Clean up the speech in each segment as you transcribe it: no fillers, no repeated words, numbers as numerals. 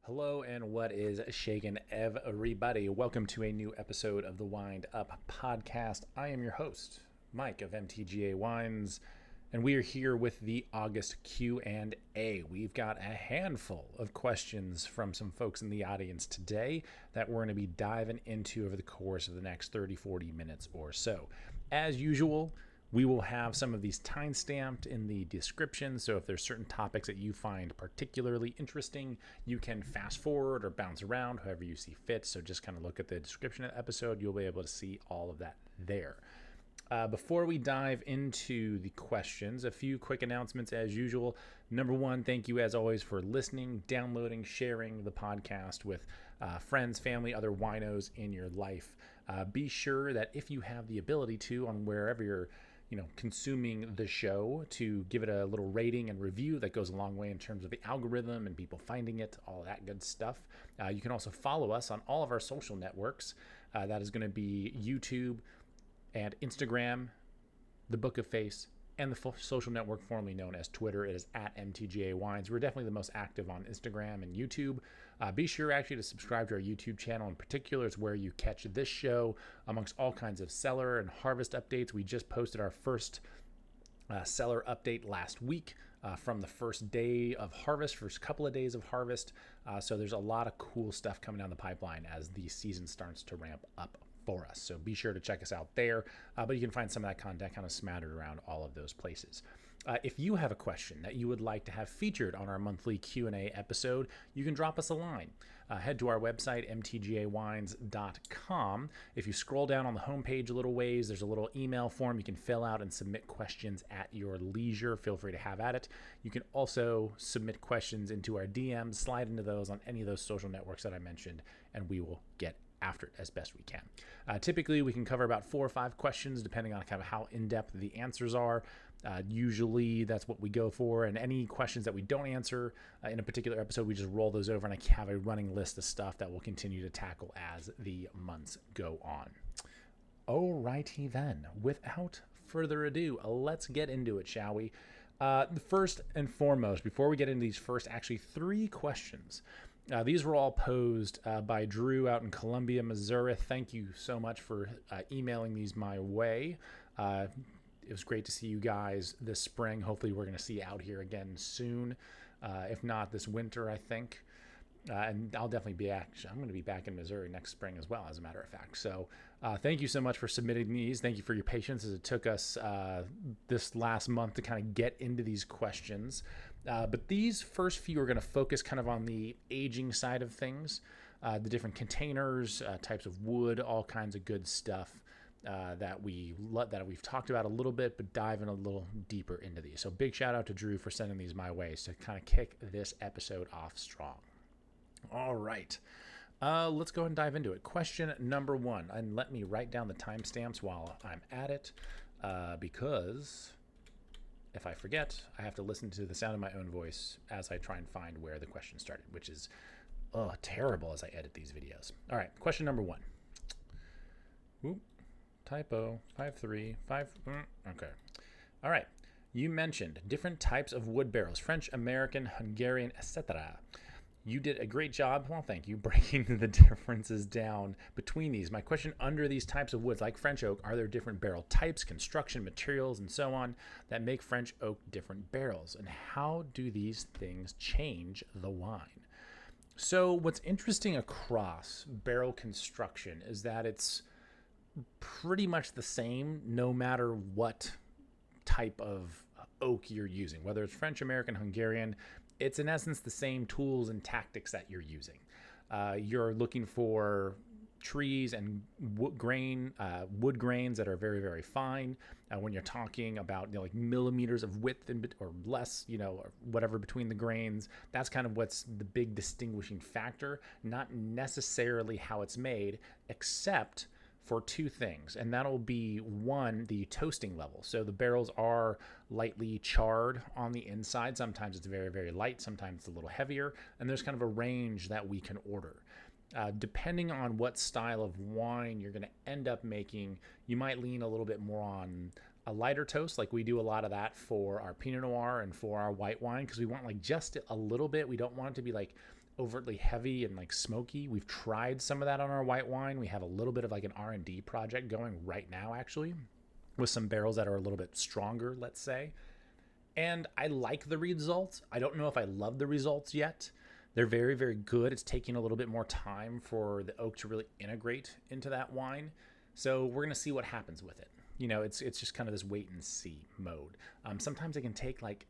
Hello and what is shaking everybody? Welcome to a new episode of the Wind Up podcast. I am your host, Mike of MTGA Wines, and we are here with the August Q&A. We've got a handful of questions from some folks in the audience today that we're going to be diving into over the course of the next 30-40 minutes or so. As usual, we will have some of these time-stamped in the description, so if there's certain topics that you find particularly interesting, you can fast forward or bounce around however you see fit. So just kind of look at the description of the episode. You'll be able to see all of that there. Before we dive into the questions, a few quick announcements as usual. Number one, thank you as always for listening, downloading, sharing the podcast with friends, family, other winos in your life. Be sure that if you have the ability to, on wherever you're consuming the show, to give it a little rating and review. That goes a long way in terms of the algorithm and people finding it, all that good stuff. You can also follow us on all of our social networks. That is going to be YouTube and Instagram, the Book of Face, and the social network formerly known as Twitter. It is at MTGA Wines. We're definitely the most active on Instagram and YouTube. Be sure actually to subscribe to our YouTube channel in particular. It's where you catch this show amongst all kinds of cellar and harvest updates. We just posted our first cellar update last week from the first day of harvest, first couple of days of harvest. So there's a lot of cool stuff coming down the pipeline as the season starts to ramp up for us. So be sure to check us out there, but you can find some of that content kind of smattered around all of those places. If you have a question that you would like to have featured on our monthly Q&A episode, you can drop us a line. Head to our website, mtgawines.com. If you scroll down on the homepage a little ways, there's a little email form you can fill out and submit questions at your leisure. Feel free to have at it. You can also submit questions into our DMs, slide into those on any of those social networks that I mentioned, and we will get after it as best we can. Typically, we can cover about 4 or 5 questions, depending on kind of how in-depth the answers are. Usually, that's what we go for. And any questions that we don't answer in a particular episode, we just roll those over, and I have a running list of stuff that we'll continue to tackle as the months go on. Alrighty then, without further ado, let's get into it, shall we? First and foremost, before we get into these first actually 3 questions, these were all posed by Drew out in Columbia, Missouri. Thank you so much for emailing these my way. It was great to see you guys this spring. Hopefully we're going to see you out here again soon. If not this winter, I think. And I'll definitely be I'm going to be back in Missouri next spring as well, as a matter of fact. So thank you so much for submitting these. Thank you for your patience as it took us this last month to kind of get into these questions. But these first few are going to focus kind of on the aging side of things, the different containers, types of wood, all kinds of good stuff that we've talked about a little bit, but dive in a little deeper into these. So big shout out to Drew for sending these my way to kind of kick this episode off strong. All right. Let's go ahead and dive into it. Question number 1, and let me write down the timestamps while I'm at it, because if I forget, I have to listen to the sound of my own voice as I try and find where the question started, which is terrible as I edit these videos. All right, question number 1. Oop, typo, 535. Okay. All right. You mentioned different types of wood barrels, French, American, Hungarian, etc. You did a great job, well, thank you, breaking the differences down between these. My question, under these types of woods, like French oak, are there different barrel types, construction materials, and so on that make French oak different barrels? And how do these things change the wine? So what's interesting across barrel construction is that it's pretty much the same no matter what type of oak you're using, whether it's French, American, Hungarian. It's in essence the same tools and tactics that you're using. You're looking for trees and wood grains that are very, very fine. When you're talking about like millimeters of width or less, or whatever between the grains, that's kind of what's the big distinguishing factor. Not necessarily how it's made, except for 2 things, and that'll be 1, the toasting level. So the barrels are lightly charred on the inside. Sometimes it's very, very light. Sometimes it's a little heavier, and there's kind of a range that we can order. Depending on what style of wine you're going to end up making, you might lean a little bit more on a lighter toast. Like we do a lot of that for our Pinot Noir and for our white wine, because we want like just a little bit. We don't want it to be like overtly heavy and like smoky. We've tried some of that on our white wine. We have a little bit of like an R&D project going right now, actually, with some barrels that are a little bit stronger, let's say. And I like the results. I don't know if I love the results yet. They're very, very good. It's taking a little bit more time for the oak to really integrate into that wine. So we're going to see what happens with it. You know, it's just kind of this wait and see mode. Sometimes it can take like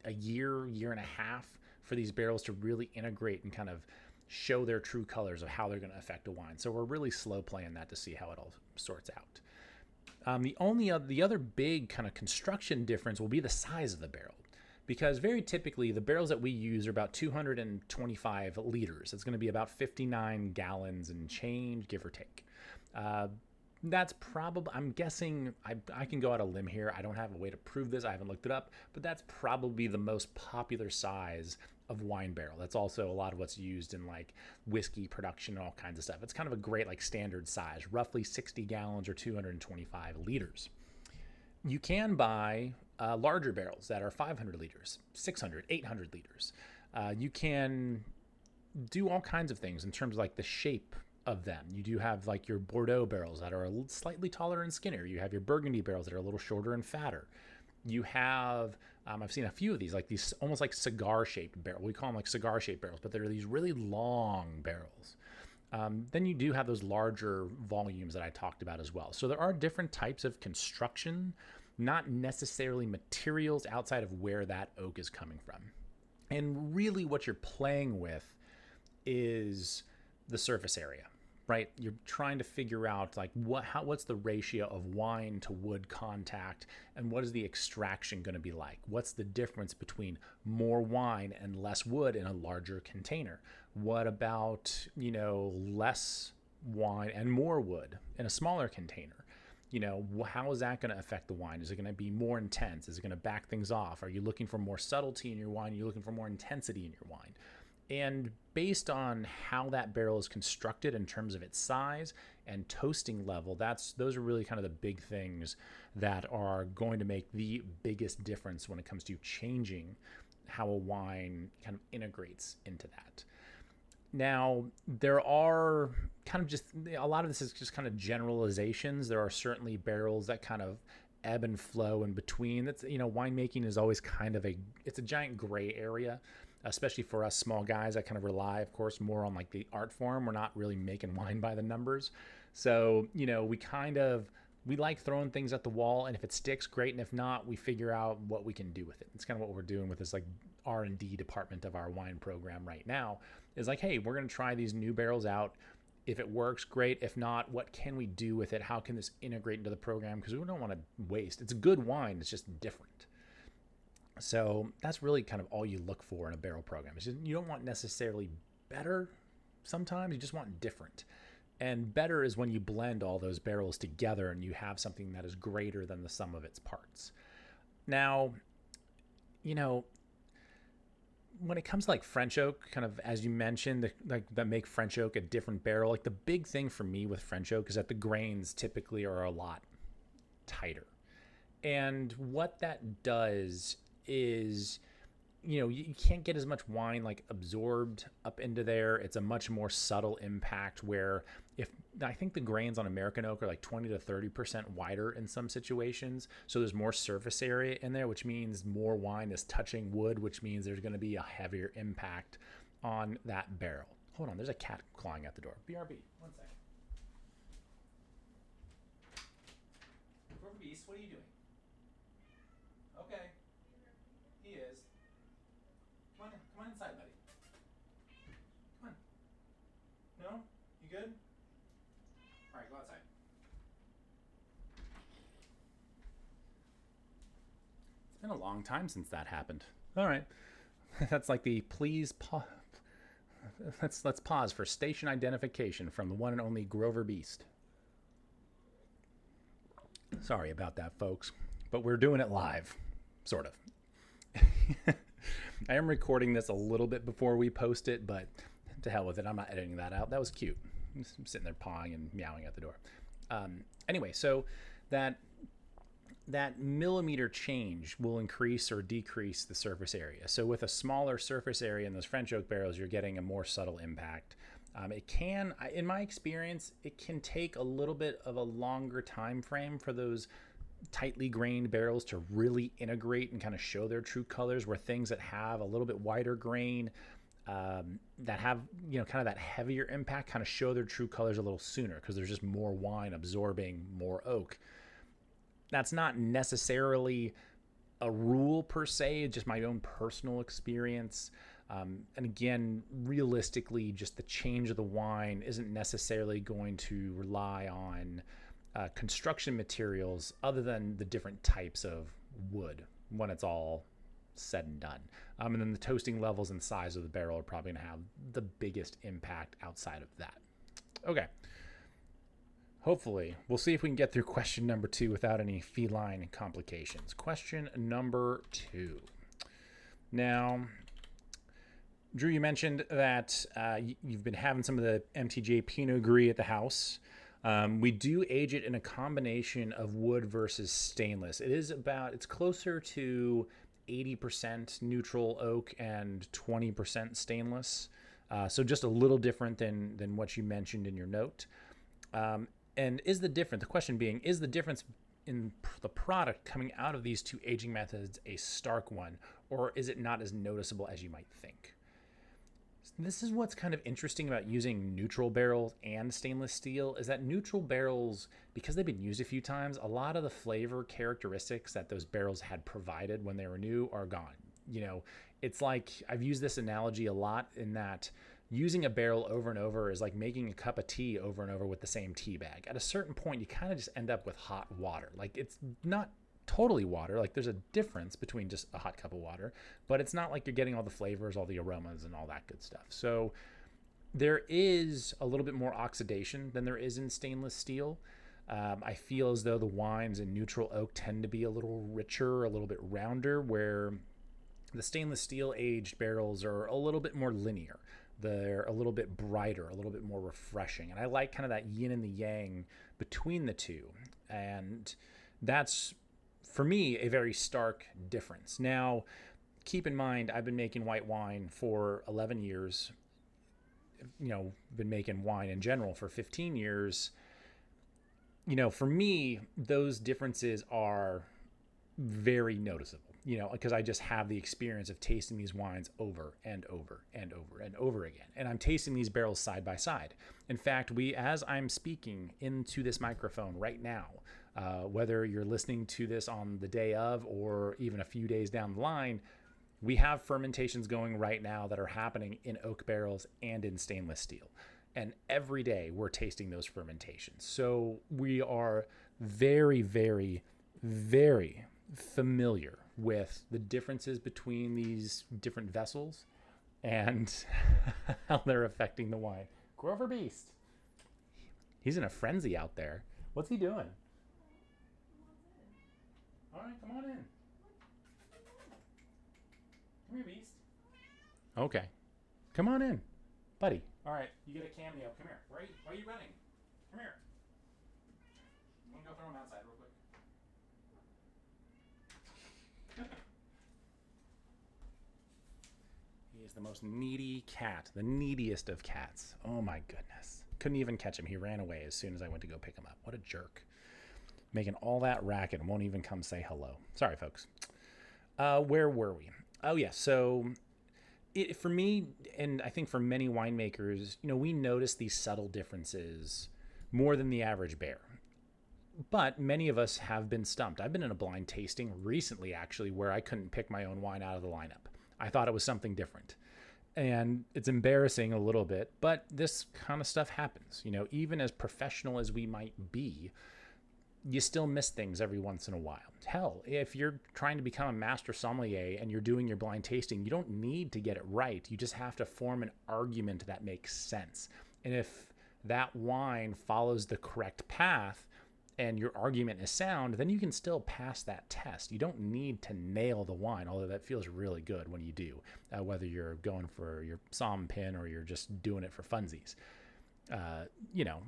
a year, year and a half for these barrels to really integrate and kind of show their true colors of how they're going to affect a wine. So we're really slow playing that to see how it all sorts out. The other big kind of construction difference will be the size of the barrel, because very typically the barrels that we use are about 225 liters. It's going to be about 59 gallons and change, give or take. That's probably, I'm guessing, I can go out a limb here. I don't have a way to prove this. I haven't looked it up, but that's probably the most popular size of wine barrel. That's also a lot of what's used in like whiskey production and all kinds of stuff. It's kind of a great like standard size, roughly 60 gallons or 225 liters. You can buy larger barrels that are 500 liters, 600, 800 liters. You can do all kinds of things in terms of like the shape of them. You do have like your Bordeaux barrels that are slightly taller and skinnier. You have your Burgundy barrels that are a little shorter and fatter. You have, I've seen a few of these, like these almost like cigar-shaped barrels. We call them like cigar-shaped barrels, but they're these really long barrels. Then you do have those larger volumes that I talked about as well. So there are different types of construction, not necessarily materials outside of where that oak is coming from. And really what you're playing with is the surface area, right? You're trying to figure out like what's the ratio of wine to wood contact, and what is the extraction going to be like? What's the difference between more wine and less wood in a larger container? What about, you know, less wine and more wood in a smaller container? You know, how is that going to affect the wine? Is it going to be more intense? Is it going to back things off? Are you looking for more subtlety in your wine? Are you looking for more intensity in your wine? And based on how that barrel is constructed in terms of its size and toasting level, those are really kind of the big things that are going to make the biggest difference when it comes to changing how a wine kind of integrates into that. Now, there are kind of just, a lot of this is just kind of generalizations. There are certainly barrels that kind of ebb and flow in between. That's, you know, winemaking is always kind of it's a giant gray area, especially for us small guys that kind of rely, of course, more on like the art form. We're not really making wine by the numbers. So, you know, we like throwing things at the wall, and if it sticks, great. And if not, we figure out what we can do with it. It's kind of what we're doing with this like R&D department of our wine program right now, is like, hey, we're going to try these new barrels out. If it works, great. If not, what can we do with it? How can this integrate into the program? Because we don't want to waste. It's a good wine. It's just different. So that's really kind of all you look for in a barrel program. It's just, you don't want necessarily better sometimes. You just want different. And better is when you blend all those barrels together and you have something that is greater than the sum of its parts. Now, you know, when it comes to like French oak, kind of as you mentioned, that make French oak a different barrel. Like the big thing for me with French oak is that the grains typically are a lot tighter. And what that does is, you know, you can't get as much wine like absorbed up into there. It's a much more subtle impact, where I think the grains on American oak are like 20 to 30% wider in some situations. So there's more surface area in there, which means more wine is touching wood, which means there's going to be a heavier impact on that barrel. Hold on, there's a cat clawing at the door. BRB, 1 second. Grover Beast, what are you doing? Okay. He is. Come on inside, buddy. Come on. No? You good? All right, go outside. It's been a long time since that happened. All right. That's like the please pause. Let's pause for station identification from the one and only Grover Beast. Sorry about that, folks, but we're doing it live, sort of. I am recording this a little bit before we post it, but to hell with it. I'm not editing that out. That was cute. I'm sitting there pawing and meowing at the door. Anyway, so that that millimeter change will increase or decrease the surface area. So with a smaller surface area in those French oak barrels, you're getting a more subtle impact. It can, in my experience, it can take a little bit of a longer time frame for those tightly grained barrels to really integrate and kind of show their true colors, where things that have a little bit wider grain, that have, you know, kind of that heavier impact, kind of show their true colors a little sooner because there's just more wine absorbing more oak. That's not necessarily a rule per se, just my own personal experience. And again, realistically, just the change of the wine isn't necessarily going to rely on construction materials other than the different types of wood when it's all said and done. And then the toasting levels and size of the barrel are probably going to have the biggest impact outside of that. Okay. Hopefully, we'll see if we can get through question number 2 without any feline complications. Question number 2. Now, Drew, you mentioned that you've been having some of the MTGA Pinot Gris at the house. We do age it in a combination of wood versus stainless. It's closer to 80% neutral oak and 20% stainless. So just a little different than what you mentioned in your note. And the question being, is the difference in the product coming out of these two aging methods a stark one, or is it not as noticeable as you might think? This is what's kind of interesting about using neutral barrels and stainless steel, is that neutral barrels, because they've been used a few times, a lot of the flavor characteristics that those barrels had provided when they were new are gone. You know, it's like, I've used this analogy a lot in that using a barrel over and over is like making a cup of tea over and over with the same tea bag. At a certain point, you kind of just end up with hot water. Like, it's not totally water. Like, there's a difference between just a hot cup of water, but it's not like you're getting all the flavors, all the aromas, and all that good stuff. So there is a little bit more oxidation than there is in stainless steel. I feel as though the wines in neutral oak tend to be a little richer, a little bit rounder, where the stainless steel aged barrels are a little bit more linear. They're a little bit brighter, a little bit more refreshing. And I like kind of that yin and the yang between the two. And that's, for me, a very stark difference. Now, keep in mind, I've been making white wine for 11 years. You know, been making wine in general for 15 years. You know, for me, those differences are very noticeable. You know, because I just have the experience of tasting these wines over and over and over and over again. And I'm tasting these barrels side by side. In fact, as I'm speaking into this microphone right now, whether you're listening to this on the day of or even a few days down the line, we have fermentations going right now that are happening in oak barrels and in stainless steel. And every day we're tasting those fermentations. So we are very, very, very familiar with the differences between these different vessels and how they're affecting the wine. Grover Beast. He's in a frenzy out there. What's he doing? All right, come on in. Come here, Beast. Okay. Come on in, buddy. All right, you get a cameo. Come here. Why are you running? Come here. I'm going to go throw him outside real quick. He is the most needy cat, the neediest of cats. Oh my goodness. Couldn't even catch him. He ran away as soon as I went to go pick him up. What a jerk. Making all that racket and won't even come say hello. Sorry, folks. Where were we? Oh, yeah. So for me, and I think for many winemakers, you know, we notice these subtle differences more than the average bear. But many of us have been stumped. I've been in a blind tasting recently, actually, where I couldn't pick my own wine out of the lineup. I thought it was something different. And it's embarrassing a little bit, but this kind of stuff happens. You know, even as professional as we might be, you still miss things every once in a while. Hell, if you're trying to become a master sommelier and you're doing your blind tasting, you don't need to get it right. You just have to form an argument that makes sense. And if that wine follows the correct path and your argument is sound, then you can still pass that test. You don't need to nail the wine, although that feels really good when you do, whether you're going for your somm pin or you're just doing it for funsies. You know,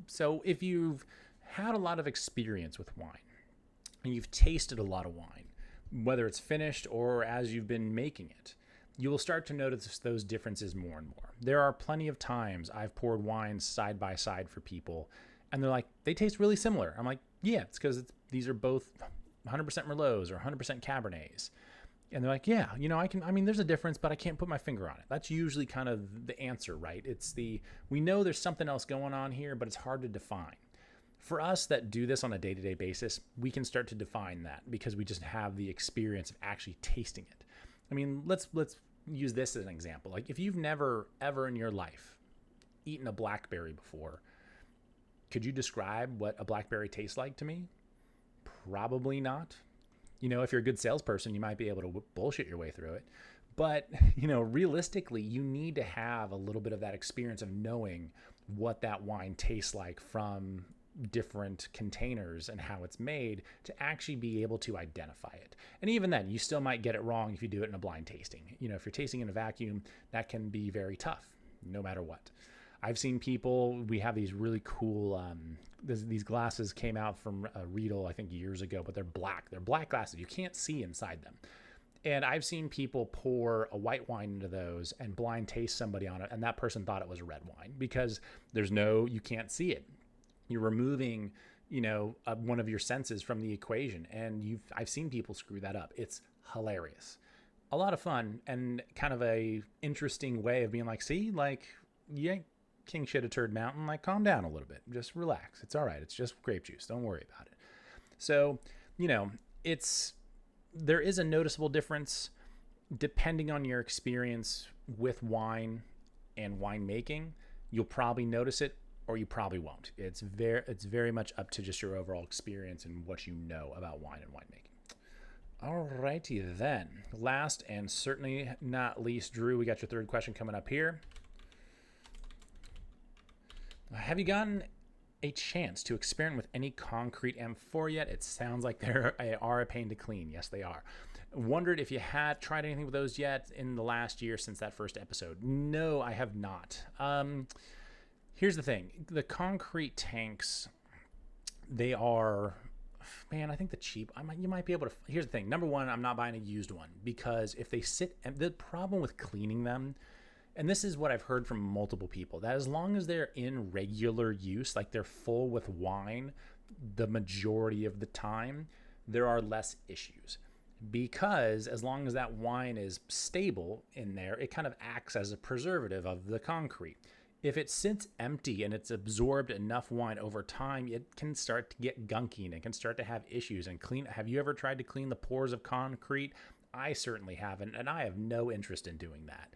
so if you've had a lot of experience with wine and you've tasted a lot of wine, whether it's finished or as you've been making it, you will start to notice those differences more and more. There are plenty of times I've poured wines side by side for people, and they're like, they taste really similar. I'm like, yeah, it's because these are both 100% Merlots or 100% Cabernets. And they're like, yeah, there's a difference, but I can't put my finger on it. That's usually kind of the answer, right? We know there's something else going on here, but it's hard to define. For us that do this on a day-to-day basis, we can start to define that because we just have the experience of actually tasting it. I mean, let's use this as an example. Like if you've never ever in your life eaten a blackberry before, could you describe what a blackberry tastes like to me? Probably not. If you're a good salesperson, you might be able to bullshit your way through it. But, realistically, you need to have a little bit of that experience of knowing what that wine tastes like from different containers and how it's made to actually be able to identify it. And even then, you still might get it wrong if you do it in a blind tasting. If you're tasting in a vacuum, that can be very tough, no matter what. I've seen people, we have these really cool, these glasses came out from Riedel, I think years ago, but they're black. They're black glasses. You can't see inside them. And I've seen people pour a white wine into those and blind taste somebody on it, and that person thought it was a red wine because you can't see it. You're removing, one of your senses from the equation, and I've seen people screw that up. It's hilarious. A lot of fun and kind of a interesting way of being like, see, like, you ain't king shit a turd mountain, like calm down a little bit, just relax. It's all right. It's just grape juice. Don't worry about it. So, there is a noticeable difference depending on your experience with wine and winemaking. You'll probably notice it or you probably won't. It's very much up to just your overall experience and what you know about wine and winemaking. Alrighty then. Last and certainly not least, Drew, we got your third question coming up here. Have you gotten a chance to experiment with any concrete amphora yet? It sounds like they are a pain to clean. Yes, they are. Wondered if you had tried anything with those yet in the last year since that first episode. No, I have not. Here's the thing. The concrete tanks, they are, man, I think you might be able to, here's the thing. Number one, I'm not buying a used one because if they sit, and the problem with cleaning them, and this is what I've heard from multiple people, that as long as they're in regular use, like they're full with wine, the majority of the time, there are less issues. Because as long as that wine is stable in there, it kind of acts as a preservative of the concrete. If it sits empty and it's absorbed enough wine over time, it can start to get gunky and it can start to have issues. And have you ever tried to clean the pores of concrete? I certainly haven't, and I have no interest in doing that.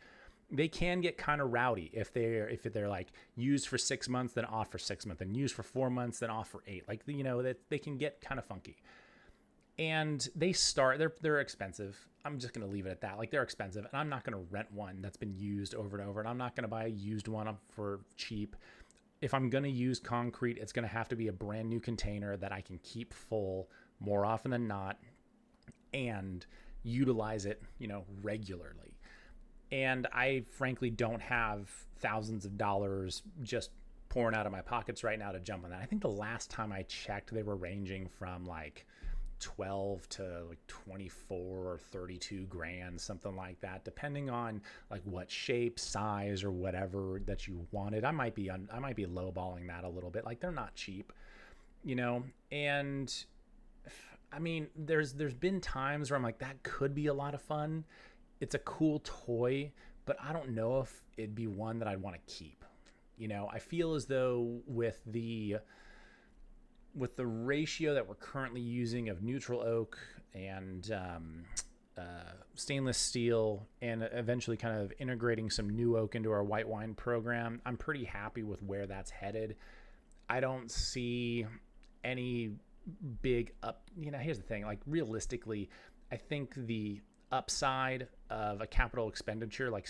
They can get kind of rowdy if they're like used for 6 months, then off for 6 months, and used for 4 months, then off for 8. Like, they can get kind of funky. And they're expensive. I'm just going to leave it at that. Like, they're expensive, and I'm not going to rent one that's been used over and over, and I'm not going to buy a used one for cheap. If I'm going to use concrete, it's going to have to be a brand new container that I can keep full more often than not and utilize it, regularly. And I frankly don't have thousands of dollars just pouring out of my pockets right now to jump on that. I think the last time I checked, they were ranging from like 12 to like 24 or 32 grand, something like that, depending on like what shape, size, or whatever that you wanted. I might be lowballing that a little bit. Like, they're not cheap, and I mean, there's been times where I'm like, that could be a lot of fun. It's a cool toy, but I don't know if it'd be one that I'd want to keep. I feel as though with the ratio that we're currently using of neutral oak and stainless steel, and eventually kind of integrating some new oak into our white wine program, I'm pretty happy with where that's headed. I don't see any big up. Here's the thing. Like, realistically, I think the upside of a capital expenditure like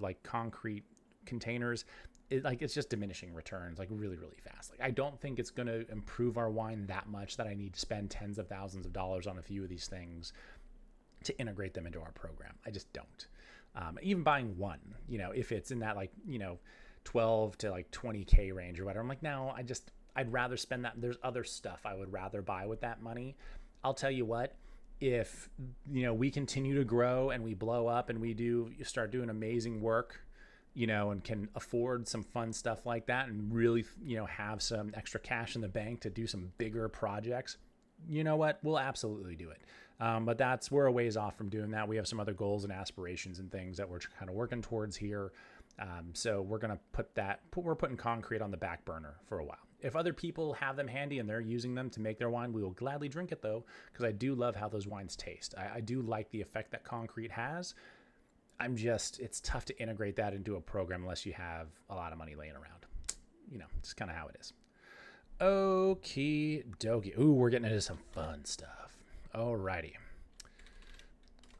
like concrete containers, it's just diminishing returns like really, really fast. Like, I don't think it's going to improve our wine that much that I need to spend tens of thousands of dollars on a few of these things to integrate them into our program. I just don't. Even buying one, if it's in that 12 to like 20K range or whatever, I'm like, no, I'd rather spend that. There's other stuff I would rather buy with that money. I'll tell you what, if we continue to grow and we blow up and you start doing amazing work, and can afford some fun stuff like that and really, have some extra cash in the bank to do some bigger projects, you know what, we'll absolutely do it. But we're a ways off from doing that. We have some other goals and aspirations and things that we're kind of working towards here. So we're going to we're putting concrete on the back burner for a while. If other people have them handy and they're using them to make their wine, we will gladly drink it though, because I do love how those wines taste. I do like the effect that concrete has. It's tough to integrate that into a program unless you have a lot of money laying around. Just kind of how it is. Okie dokie. Ooh, we're getting into some fun stuff. Alrighty.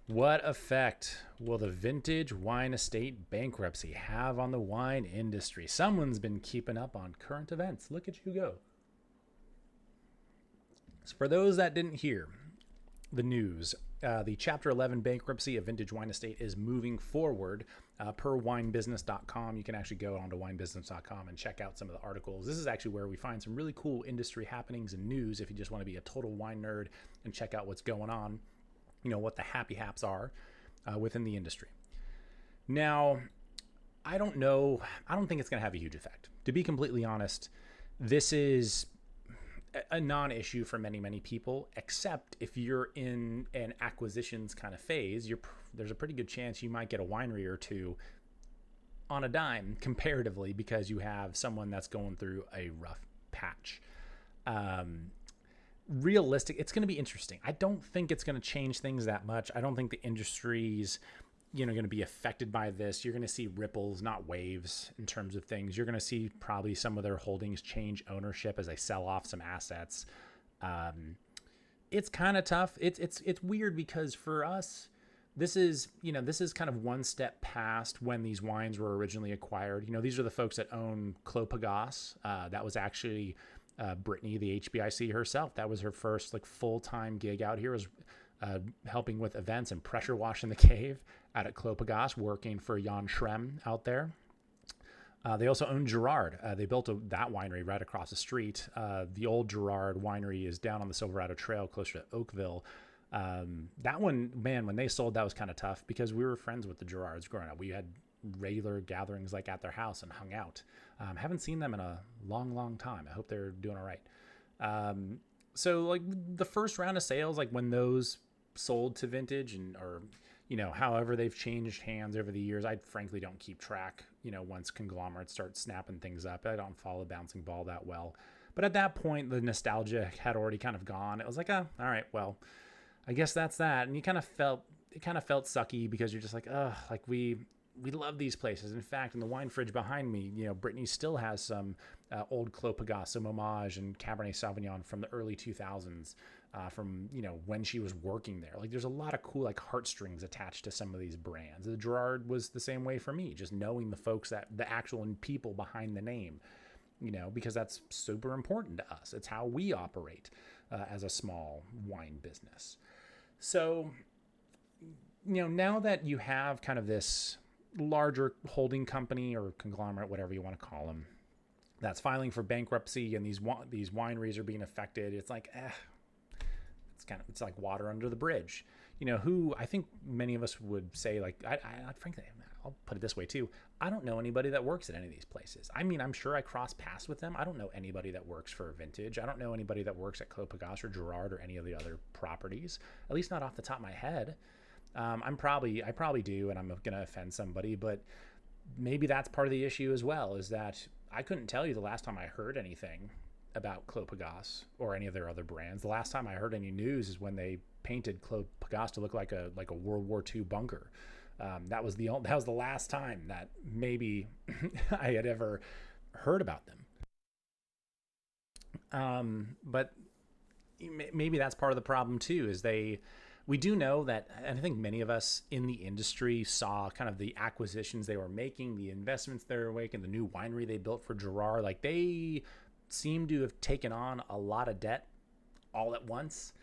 What effect will the vintage wine estate bankruptcy have on the wine industry? Someone's been keeping up on current events. Look at you go. So for those that didn't hear the news, the Chapter 11 bankruptcy of Vintage Wine Estate is moving forward per winebusiness.com. You can actually go onto winebusiness.com and check out some of the articles. This is actually where we find some really cool industry happenings and news if you just want to be a total wine nerd and check out what's going on, what the happy haps are within the industry. Now, I don't know. I don't think it's going to have a huge effect. To be completely honest, this is a non-issue for many, many people, except if you're in an acquisitions kind of phase, there's a pretty good chance you might get a winery or two on a dime comparatively because you have someone that's going through a rough patch. Realistic, it's going to be interesting. I don't think it's going to change things that much. I don't think the industry's going to be affected by this. You're going to see ripples, not waves, in terms of things. You're going to see probably some of their holdings change ownership as they sell off some assets. It's kind of tough. It's weird because for us, this is kind of one step past when these wines were originally acquired. These are the folks that own Clos Pegase. That was actually Brittany, the HBIC herself. That was her first full-time gig out here, was helping with events and pressure washing the cave out at Clos Pegase, working for Jan Schrem out there. They also own Girard. They built that winery right across the street. The old Girard winery is down on the Silverado Trail closer to Oakville. That one, man, when they sold, that was kind of tough because we were friends with the Girards growing up. We had regular gatherings at their house and hung out. Haven't seen them in a long, long time. I hope they're doing all right. So the first round of sales, when those sold to Vintage or however they've changed hands over the years, I frankly don't keep track, once conglomerates start snapping things up. I don't follow Bouncing Ball that well. But at that point, the nostalgia had already kind of gone. It was all right, well, I guess that's that. And it kind of felt sucky because you're just we love these places. In fact, in the wine fridge behind me, Brittany still has some old Clos Pegase, some Hommage and Cabernet Sauvignon from the early 2000s, from when she was working there. There's a lot of cool heartstrings attached to some of these brands. The Girard was the same way for me, just knowing the folks, the actual people behind the name, because that's super important to us. It's how we operate as a small wine business. So, now that you have kind of this larger holding company or conglomerate, whatever you want to call them, that's filing for bankruptcy and these wineries are being affected, it's it's like water under the bridge. Who I think many of us would say, I frankly, I'll put it this way too. I don't know anybody that works at any of these places. I mean, I'm sure I cross paths with them. I don't know anybody that works for Vintage. I don't know anybody that works at Clos Pegase or Girard or any of the other properties, at least not off the top of my head. I probably do, and I'm going to offend somebody, but maybe that's part of the issue as well, is that I couldn't tell you the last time I heard anything about Clos Pegase or any of their other brands. The last time I heard any news is when they painted Clos Pegase to look like a World War II bunker. That was the last time that maybe I had ever heard about them. But maybe that's part of the problem too, is we do know that, and I think many of us in the industry saw kind of the acquisitions they were making, the investments they were making, the new winery they built for Girard. They seem to have taken on a lot of debt all at once,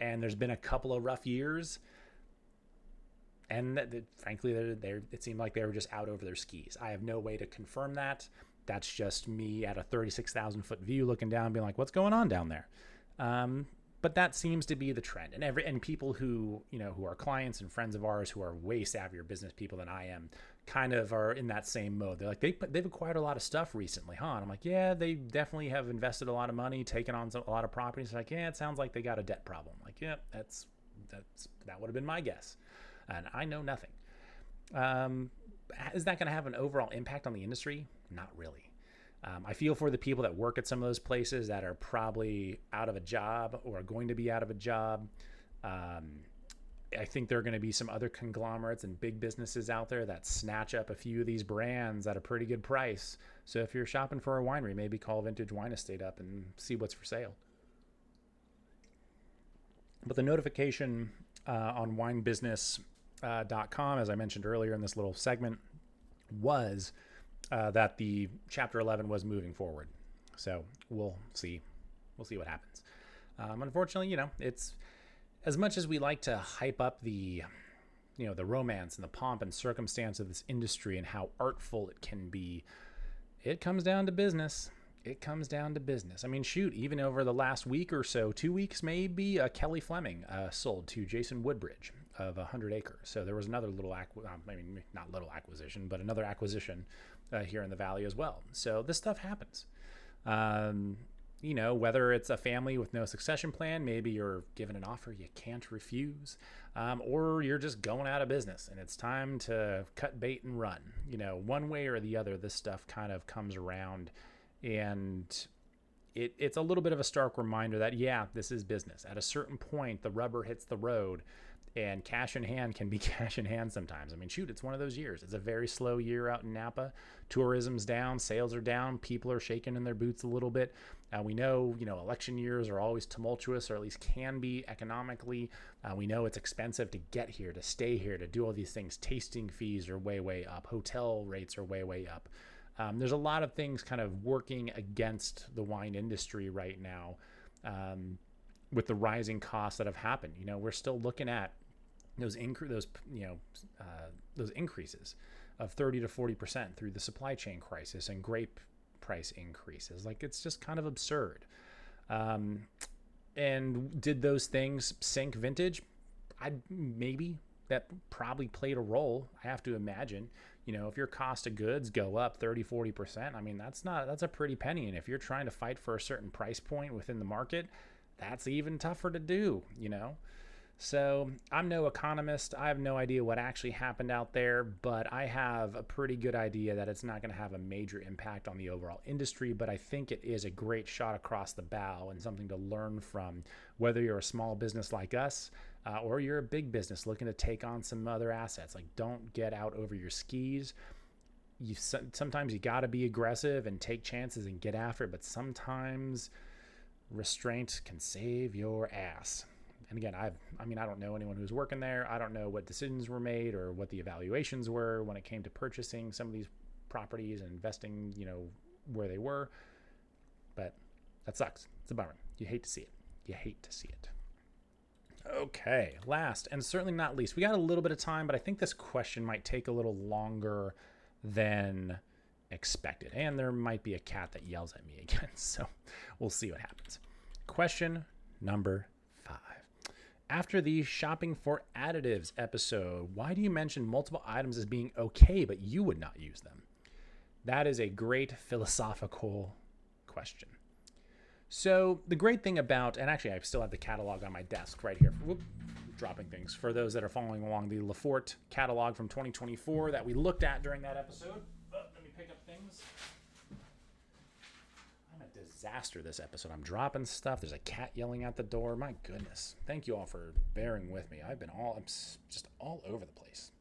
and there's been a couple of rough years. And frankly, it seemed like they were just out over their skis. I have no way to confirm that, That's just me at a 36,000 foot view looking down, being like, what's going on down there? But that seems to be the trend. And people who, who are clients and friends of ours who are way savvier business people than I am, kind of are in that same mode. They're like, they've acquired a lot of stuff recently, huh? And I'm like, yeah, they definitely have invested a lot of money, taken on a lot of properties. Like, yeah, it sounds like they got a debt problem. Like, yeah, that would have been my guess. And I know nothing. Is that going to have an overall impact on the industry? Not really. I feel for the people that work at some of those places that are probably out of a job or are going to be out of a job. I think there are going to be some other conglomerates and big businesses out there that snatch up a few of these brands at a pretty good price. So if you're shopping for a winery, maybe call Vintage Wine Estate up and see what's for sale. But the notification on winebusiness.com, as I mentioned earlier in this little segment, was that the Chapter 11 was moving forward. So we'll see. We'll see what happens. Unfortunately, it's as much as we like to hype up the romance and the pomp and circumstance of this industry and how artful it can be, it comes down to business. It comes down to business. I mean, shoot, even over the last week or so, 2 weeks maybe, Kelly Fleming sold to Jason Woodbridge of 100 acres. So there was another not little acquisition, but another acquisition here in the Valley as well. So this stuff happens. Whether it's a family with no succession plan, maybe you're given an offer you can't refuse, or you're just going out of business and it's time to cut bait and run. One way or the other, this stuff kind of comes around. And it's a little bit of a stark reminder that, yeah, this is business. At a certain point, the rubber hits the road, and cash in hand can be cash in hand sometimes. I mean, shoot, it's one of those years. It's a very slow year out in Napa. Tourism's down, sales are down, people are shaking in their boots a little bit. We know, election years are always tumultuous, or at least can be economically. We know it's expensive to get here, to stay here, to do all these things. Tasting fees are way, way up. Hotel rates are way, way up. There's a lot of things kind of working against the wine industry right now with the rising costs that have happened. We're still looking at those increases of 30 to 40% through the supply chain crisis and grape price increases. Like, it's just kind of absurd. And did those things sink vintage? Maybe that probably played a role. I have to imagine. If your cost of goods go up 30, 40%, I mean, that's a pretty penny. And if you're trying to fight for a certain price point within the market, that's even tougher to do, So I'm no economist. I have no idea what actually happened out there, but I have a pretty good idea that it's not going to have a major impact on the overall industry. But I think it is a great shot across the bow and something to learn from, whether you're a small business like us, or you're a big business looking to take on some other assets. Like, don't get out over your skis. Sometimes you got to be aggressive and take chances and get after it, but sometimes restraint can save your ass. And again, I don't know anyone who's working there. I don't know what decisions were made or what the evaluations were when it came to purchasing some of these properties and investing, where they were. But that sucks. It's a bummer. You hate to see it. Okay, last and certainly not least, we got a little bit of time, but I think this question might take a little longer than expected. And there might be a cat that yells at me again, so we'll see what happens. Question number 5. After the shopping for additives episode, why do you mention multiple items as being okay, but you would not use them? That is a great philosophical question. So the great thing about, and actually I still have the catalog on my desk right here. Dropping things. For those that are following along, the Lafort catalog from 2024 that we looked at during that episode. Let me pick up things. I'm a disaster this episode. I'm dropping stuff. There's a cat yelling at the door. My goodness. Thank you all for bearing with me. I'm just all over the place.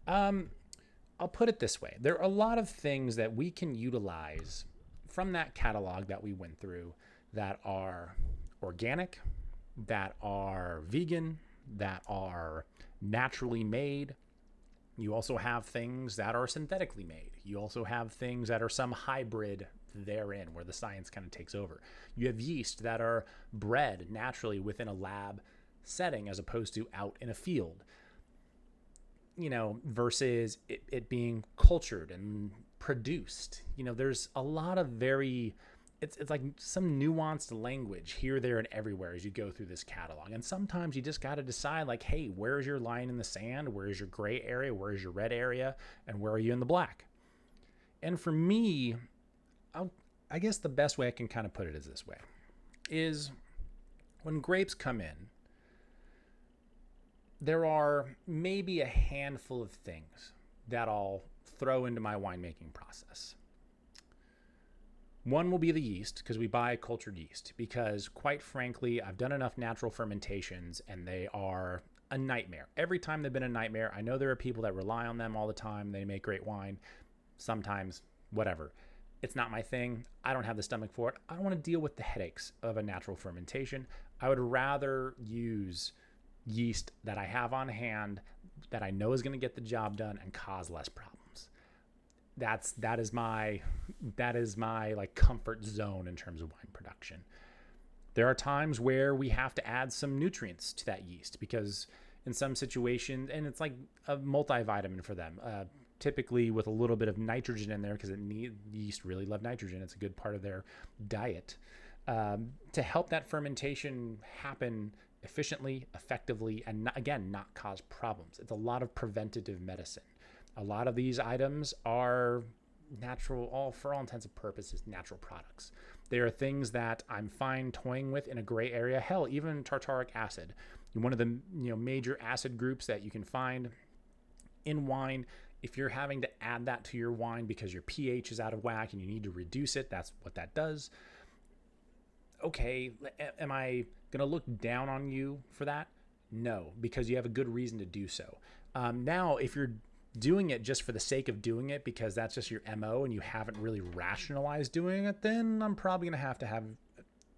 I'll put it this way. There are a lot of things that we can utilize from that catalog that we went through that are organic, that are vegan, that are naturally made. You also have things that are synthetically made. You also have things that are some hybrid therein where the science kind of takes over. You have yeast that are bred naturally within a lab setting as opposed to out in a field, versus it being cultured and produced. There's a lot of it's like some nuanced language here, there, and everywhere as you go through this catalog. And sometimes you just got to decide, like, hey, where is your line in the sand? Where is your gray area? Where is your red area? And where are you in the black? And for me, I guess the best way I can kind of put it is this way, is when grapes come in, there are maybe a handful of things that I'll throw into my winemaking process. One will be the yeast, because we buy cultured yeast, because quite frankly, I've done enough natural fermentations and they are a nightmare. Every time they've been a nightmare. I know there are people that rely on them all the time. They make great wine. Sometimes, whatever. It's not my thing. I don't have the stomach for it. I don't want to deal with the headaches of a natural fermentation. I would rather use yeast that I have on hand that I know is going to get the job done and cause less problems. That is my like comfort zone in terms of wine production. There are times where we have to add some nutrients to that yeast, because in some situations, and it's like a multivitamin for them, typically with a little bit of nitrogen in there, because yeast really love nitrogen. It's a good part of their diet, to help that fermentation happen efficiently, effectively, and not cause problems. It's a lot of preventative medicine. A lot of these items are natural, for all intents and purposes, natural products. They are things that I'm fine toying with in a gray area. Hell, even tartaric acid, one of the major acid groups that you can find in wine. If you're having to add that to your wine because your pH is out of whack and you need to reduce it, that's what that does. Okay, am I going to look down on you for that? No, because you have a good reason to do so. Now, if you're doing it just for the sake of doing it because that's just your MO and you haven't really rationalized doing it, then I'm probably going to have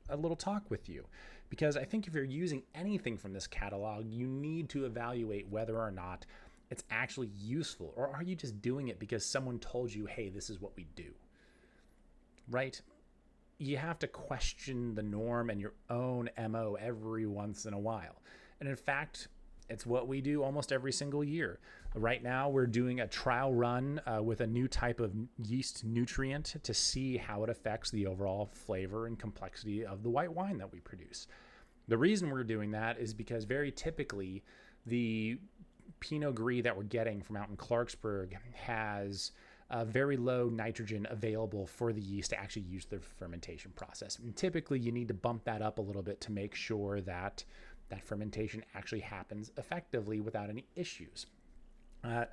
a little talk with you. Because I think if you're using anything from this catalog, you need to evaluate whether or not it's actually useful, or are you just doing it because someone told you, hey, this is what we do, right? You have to question the norm and your own MO every once in a while. And in fact, it's what we do almost every single year. Right now, we're doing a trial run with a new type of yeast nutrient to see how it affects the overall flavor and complexity of the white wine that we produce. The reason we're doing that is because very typically, the Pinot Gris that we're getting from out in Clarksburg has very low nitrogen available for the yeast to actually use the fermentation process. And typically, you need to bump that up a little bit to make sure that that fermentation actually happens effectively without any issues.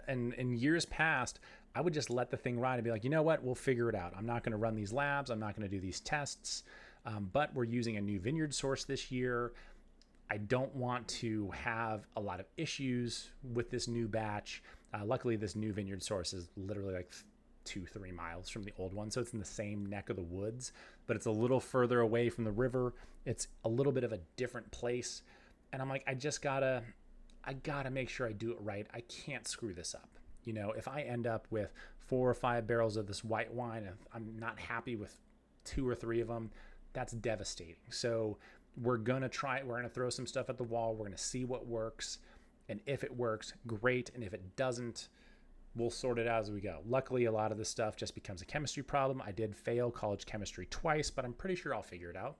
And in years past, I would just let the thing ride and be like, you know what, we'll figure it out. I'm not going to run these labs. I'm not going to do these tests. But we're using a new vineyard source this year. I don't want to have a lot of issues with this new batch. Luckily, this new vineyard source is literally like 2-3 miles from the old one. So it's in the same neck of the woods, but it's a little further away from the river. It's a little bit of a different place. And I'm like, I gotta make sure I do it right. I can't screw this up. If I end up with 4 or 5 barrels of this white wine and I'm not happy with 2 or 3 of them, that's devastating. So we're gonna throw some stuff at the wall. We're gonna see what works. And if it works, great. And if it doesn't, we'll sort it out as we go. Luckily, a lot of this stuff just becomes a chemistry problem. I did fail college chemistry twice, but I'm pretty sure I'll figure it out.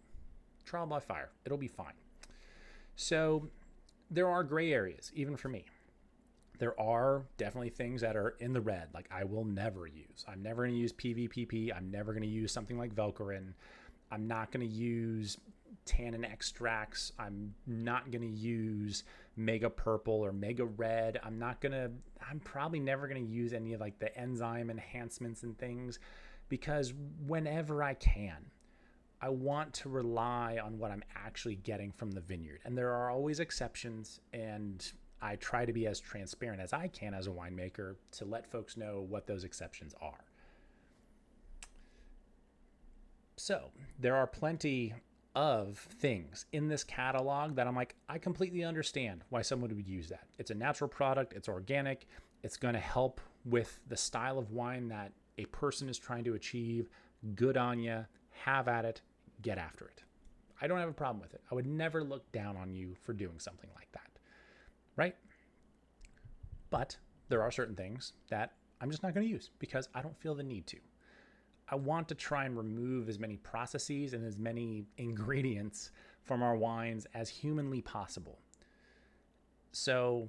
Trial by fire. It'll be fine. So there are gray areas, even for me. There are definitely things that are in the red, like I will never use. I'm never going to use PVPP. I'm never going to use something like Velcorin. I'm not going to use tannin extracts. I'm not going to use Mega Purple or Mega Red. I'm probably never going to use any of like the enzyme enhancements and things, because whenever I can, I want to rely on what I'm actually getting from the vineyard. And there are always exceptions, and I try to be as transparent as I can as a winemaker to let folks know what those exceptions are. So there are plenty of things in this catalog that I'm like, I completely understand why someone would use that. It's a natural product. It's organic. It's going to help with the style of wine that a person is trying to achieve. Good on you. Have at it. Get after it. I don't have a problem with it. I would never look down on you for doing something like that, right? But there are certain things that I'm just not going to use because I don't feel the need to. I want to try and remove as many processes and as many ingredients from our wines as humanly possible. So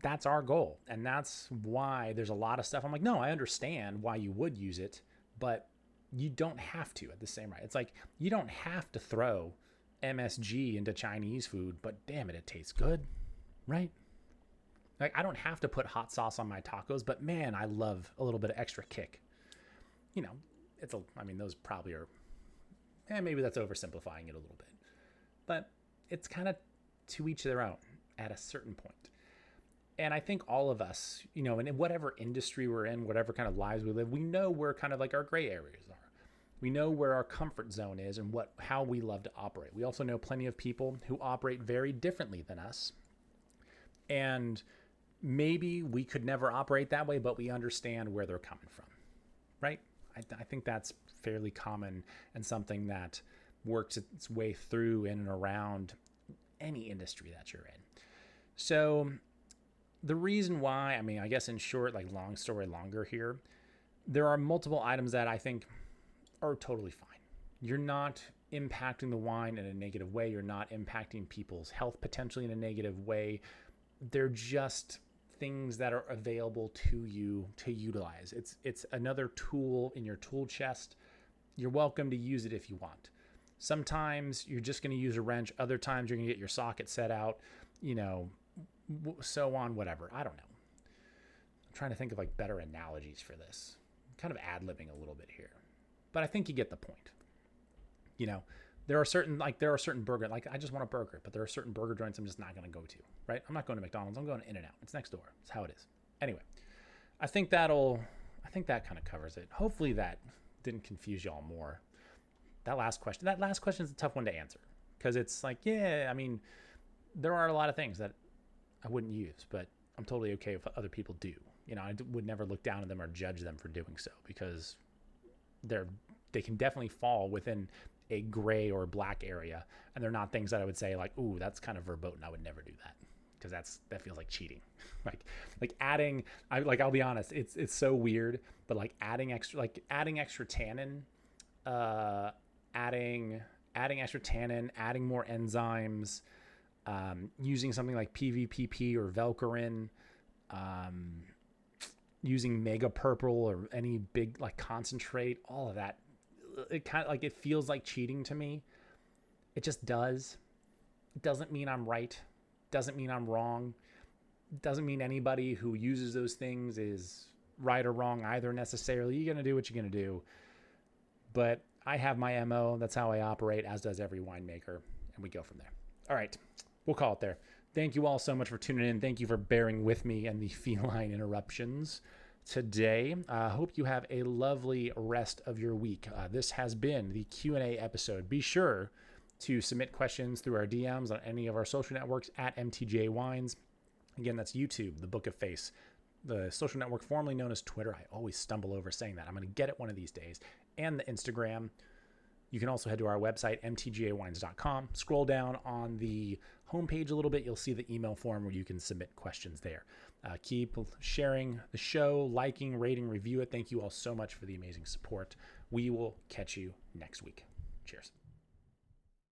that's our goal. And that's why there's a lot of stuff. I'm like, no, I understand why you would use it, but you don't have to at the same rate. It's like, you don't have to throw MSG into Chinese food, but damn it, it tastes good, right? Like, I don't have to put hot sauce on my tacos, but man, I love a little bit of extra kick. You know, those probably are, maybe that's oversimplifying it a little bit, but it's kind of to each their own at a certain point. And I think all of us, you know, in whatever industry we're in, whatever kind of lives we live, we know where kind of like our gray areas are. We know where our comfort zone is and how we love to operate. We also know plenty of people who operate very differently than us. And maybe we could never operate that way, but we understand where they're coming from, right? I think that's fairly common and something that works its way through in and around any industry that you're in. So the reason why, I guess in short, like long story longer here, there are multiple items that I think are totally fine. You're not impacting the wine in a negative way. You're not impacting people's health potentially in a negative way. They're just things that are available to you to utilize. It's another tool in your tool chest. You're welcome to use it if you want. Sometimes you're just going to use a wrench. Other times you're going to get your socket set out, you know, so on, whatever. I don't know. I'm trying to think of like better analogies for this. I'm kind of ad-libbing a little bit here, but I think you get the point. You know, there are certain burger, like I just want a burger, but there are certain burger joints I'm just not going to go to, right? I'm not going to McDonald's. I'm going to In-N-Out. It's next door. It's how it is. Anyway, I think that kind of covers it. Hopefully that didn't confuse y'all more. That last question is a tough one to answer because it's like, yeah, there are a lot of things that I wouldn't use, but I'm totally okay if other people do. You know, I would never look down on them or judge them for doing so because they can definitely fall within a gray or black area, and they're not things that I would say like, ooh, that's kind of verboten. I would never do that because that feels like cheating. like adding, I'll be honest, it's so weird, but like adding extra tannin, adding extra tannin, adding more enzymes, using something like PVPP or Velcorin, using Mega Purple or any big like concentrate, all of that. It kind of like, it feels like cheating to me. It just does. It doesn't mean I'm right. Doesn't mean I'm wrong. Doesn't mean anybody who uses those things is right or wrong either necessarily. You're going to do what you're going to do. But I have my MO. That's how I operate, as does every winemaker. And we go from there. All right. We'll call it there. Thank you all so much for tuning in. Thank you for bearing with me and the feline interruptions today. Hope you have a lovely rest of your week. This has been the Q&A episode. Be sure to submit questions through our DMs on any of our social networks at MTGA Wines. Again, that's YouTube, the Book of Face, the social network formerly known as Twitter. I always stumble over saying that. I'm going to get it one of these days. And the Instagram. You can also head to our website, mtgawines.com. Scroll down on the homepage a little bit. You'll see the email form where you can submit questions there. Keep sharing the show, liking, rating, review it. Thank you all so much for the amazing support. We will catch you next week. Cheers.